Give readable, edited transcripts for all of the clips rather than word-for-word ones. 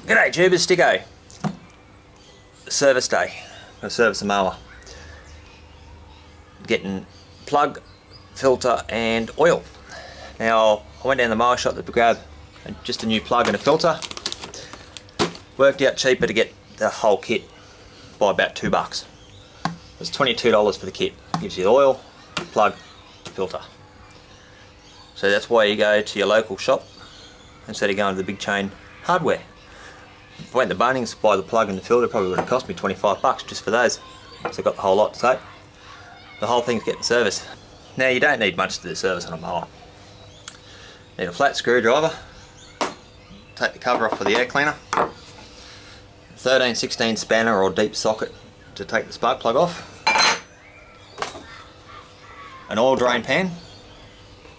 G'day tubers, Sticko. Service day. Gonna service the mower. Getting plug, filter and oil. Now I went down the mower shop to grab just a new plug and a filter. Worked out cheaper to get the whole kit by about $2. It's $22 for the kit. Gives you the oil, plug, filter. So that's why you go to your local shop instead of going to the big chain hardware. If I went to Bunnings to buy the plug and the filter, it probably would have cost me $25 just for those. So I got the whole lot to take. The whole thing's getting serviced. Now you don't need much to do service on a mower. Need a flat screwdriver. Take the cover off for the air cleaner. 13/16 spanner or deep socket to take the spark plug off. An oil drain pan.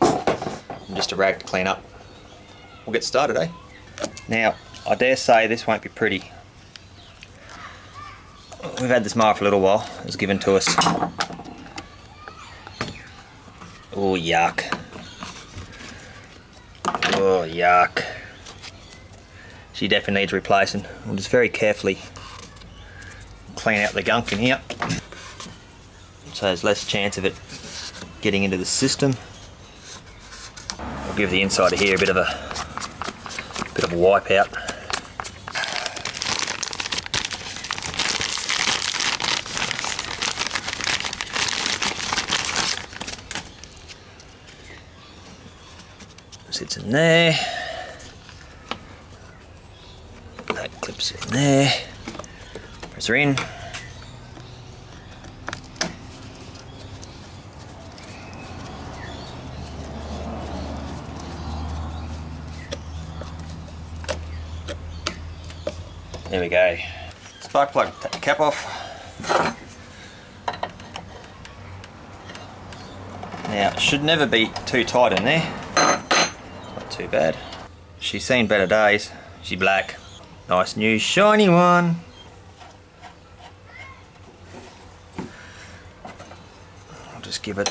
And just a rag to clean up. We'll get started, eh? Now, I dare say this won't be pretty. We've had this mower for a little while. It was given to us. Oh, yuck. Oh, yuck. She definitely needs replacing. We'll just very carefully clean out the gunk in here, so there's less chance of it getting into the system. I'll give the inside of here a bit of a wipe out. Sits in there. That clips in there. Press her in. There we go. Spark plug, take the cap off. Now, it should never be too tight in there. Not too bad. She's seen better days. She's black. Nice new shiny one. I'll just give it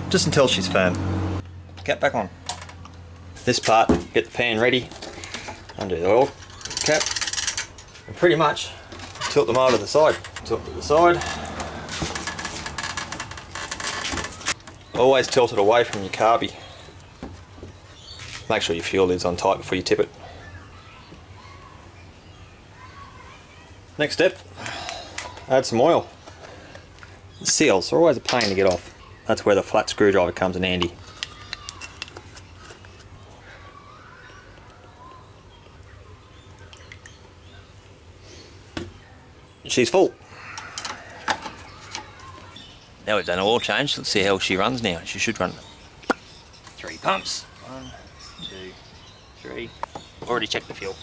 just until she's firm. Cap back on. This part, get the pan ready. Undo the oil cap and pretty much tilt them over to the side. Tilt to the side. Always tilt it away from your carby. Make sure your fuel lid's on tight before you tip it. Next step, add some oil. The seals are always a pain to get off. That's where the flat screwdriver comes in handy. She's full. Now we've done an oil change, let's see how she runs now. She should run 3 pumps. 1, 2, 3. Already checked the fuel.